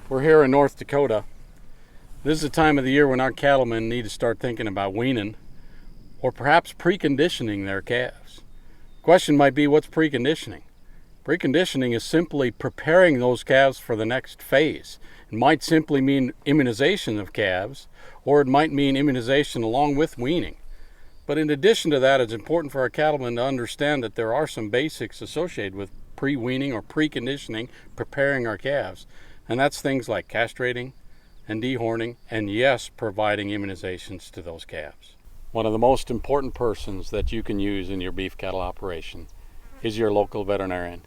We're here in North Dakota. This is the time of the year when our cattlemen need to start thinking about weaning or perhaps preconditioning their calves. Question might be, what's preconditioning? Preconditioning is simply preparing those calves for the next phase. It might simply mean immunization of calves, or it might mean immunization along with weaning. But in addition to that, it's important for our cattlemen to understand that there are some basics associated with pre-weaning or preconditioning, preparing our calves. And that's things like castrating and dehorning, and yes, providing immunizations to those calves. One of the most important persons that you can use in your beef cattle operation is your local veterinarian.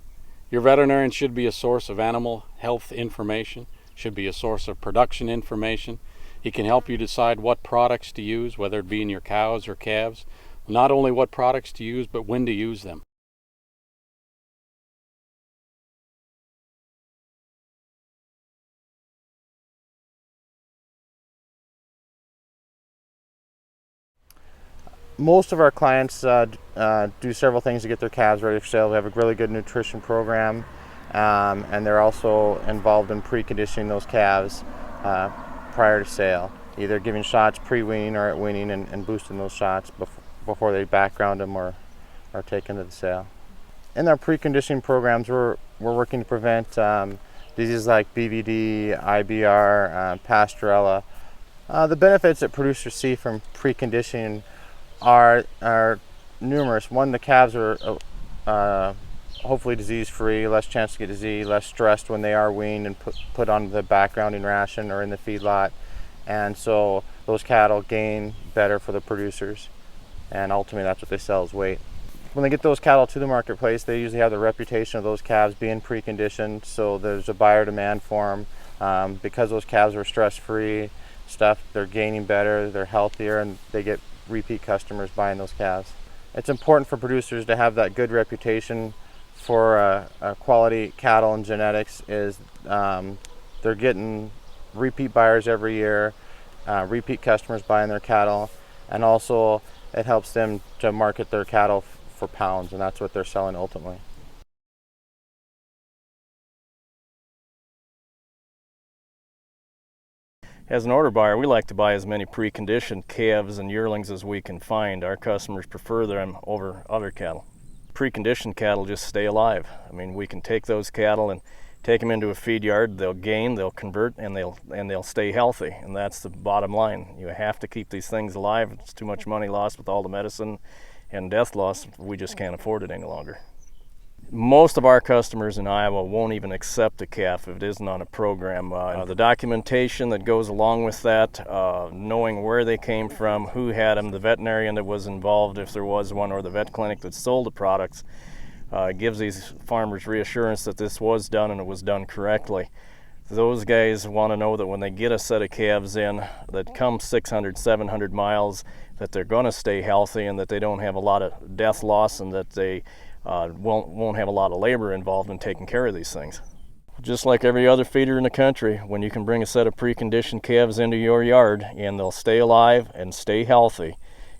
Your veterinarian should be a source of animal health information, should be a source of production information. He can help you decide what products to use, whether it be in your cows or calves. Not only what products to use, but when to use them. Most of our clients do several things to get their calves ready for sale. We have a really good nutrition program, and they're also involved in preconditioning those calves prior to sale, either giving shots pre-weaning or at weaning and boosting those shots before they background them or are taken to the sale. In our preconditioning programs, we're working to prevent diseases like BVD, IBR, Pasteurella. The benefits that producers see from preconditioning are numerous. One, the calves are hopefully disease-free, less chance to get disease, less stressed when they are weaned and put on the backgrounding ration or in the feedlot, and so those cattle gain better for the producers, and ultimately that's what they sell is weight. When they get those cattle to the marketplace, they usually have the reputation of those calves being preconditioned, so there's a buyer demand for them. Because those calves are stress-free, they're gaining better, they're healthier, and they get repeat customers buying those calves. It's important for producers to have that good reputation for quality cattle and genetics. They're getting repeat buyers every year, repeat customers buying their cattle, and also it helps them to market their cattle for pounds, and that's what they're selling ultimately. As an order buyer, we like to buy as many preconditioned calves and yearlings as we can find. Our customers prefer them over other cattle. Preconditioned cattle just stay alive. I mean, we can take those cattle and take them into a feed yard. They'll gain, they'll convert, and they'll stay healthy. And that's the bottom line. You have to keep these things alive. It's too much money lost with all the medicine and death loss. We just can't afford it any longer. Most of our customers in Iowa won't even accept a calf if it isn't on a program. The documentation that goes along with that, knowing where they came from, who had them, the veterinarian that was involved if there was one, or the vet clinic that sold the products, gives these farmers reassurance that this was done and it was done correctly. Those guys want to know that when they get a set of calves in that come 600, 700 miles, that they're going to stay healthy and that they don't have a lot of death loss and that they won't have a lot of labor involved in taking care of these things. Just like every other feeder in the country, when you can bring a set of preconditioned calves into your yard and they'll stay alive and stay healthy,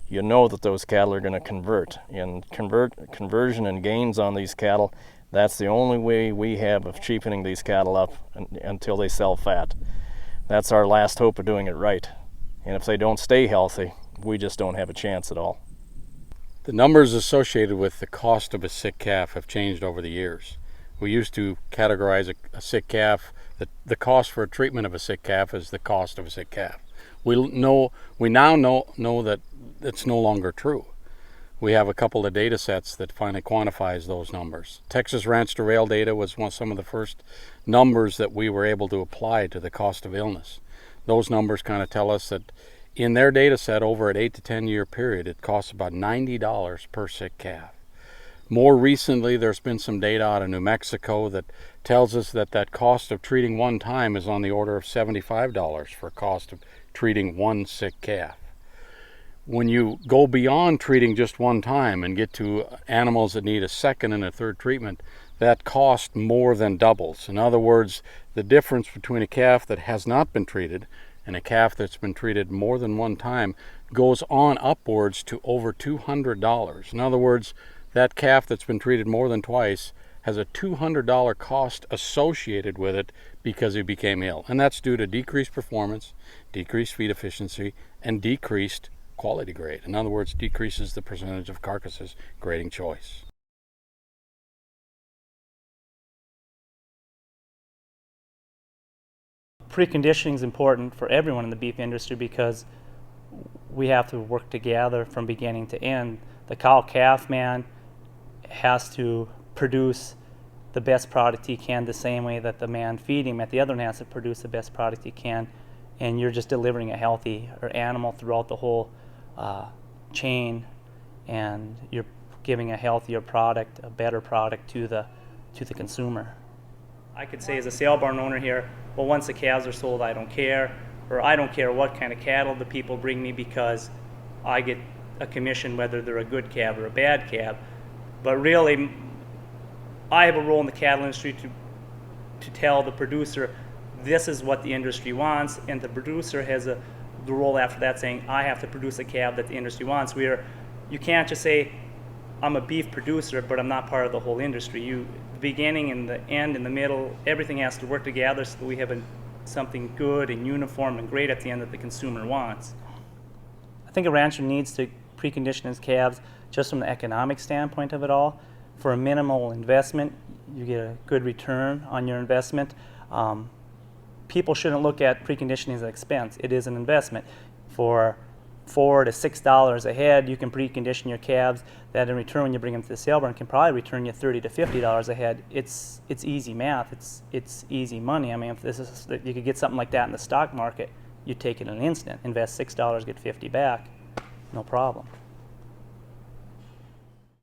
you know that those cattle are going to convert. And conversion and gains on these cattle, that's the only way we have of cheapening these cattle up until they sell fat. That's our last hope of doing it right. And if they don't stay healthy, we just don't have a chance at all. The numbers associated with the cost of a sick calf have changed over the years. We used to categorize a sick calf, the cost for a treatment of a sick calf as the cost of a sick calf. We now know that it's no longer true. We have a couple of data sets that finally quantifies those numbers. Texas ranch to rail data was some of the first numbers that we were able to apply to the cost of illness. Those numbers kind of tell us that in their data set over an 8 to 10 year period, it costs about $90 per sick calf. More recently, there's been some data out of New Mexico that tells us that cost of treating one time is on the order of $75 for cost of treating one sick calf. When you go beyond treating just one time and get to animals that need a second and a third treatment, that cost more than doubles. In other words, the difference between a calf that has not been treated and a calf that's been treated more than one time goes on upwards to over $200. In other words, that calf that's been treated more than twice has a $200 cost associated with it because he became ill. And that's due to decreased performance, decreased feed efficiency, and decreased quality grade. In other words, decreases the percentage of carcasses grading choice. Preconditioning is important for everyone in the beef industry because we have to work together from beginning to end. The cow-calf man has to produce the best product he can the same way that the man feeding him at the other end has to produce the best product he can, and you're just delivering a healthier animal throughout the whole chain, and you're giving a healthier product, a better product to the consumer. I could say as a sale barn owner here, well, once the calves are sold, I don't care, or I don't care what kind of cattle the people bring me because I get a commission whether they're a good calf or a bad calf. But really, I have a role in the cattle industry to tell the producer this is what the industry wants, and the producer has the role after that saying I have to produce a calf that the industry wants. You can't just say I'm a beef producer but I'm not part of the whole industry. The beginning and the end and the middle, everything has to work together so that we have something good and uniform and great at the end that the consumer wants. I think a rancher needs to precondition his calves just from the economic standpoint of it all. For a minimal investment, you get a good return on your investment. People shouldn't look at preconditioning as an expense. It is an investment. For $4 to $6 a head, you can precondition your calves. That in return, when you bring them to the sale barn, can probably return you $30 to $50 a head. It's easy math. It's easy money. I mean, if you could get something like that in the stock market, you'd take it in an instant. Invest $6, get $50 back, no problem.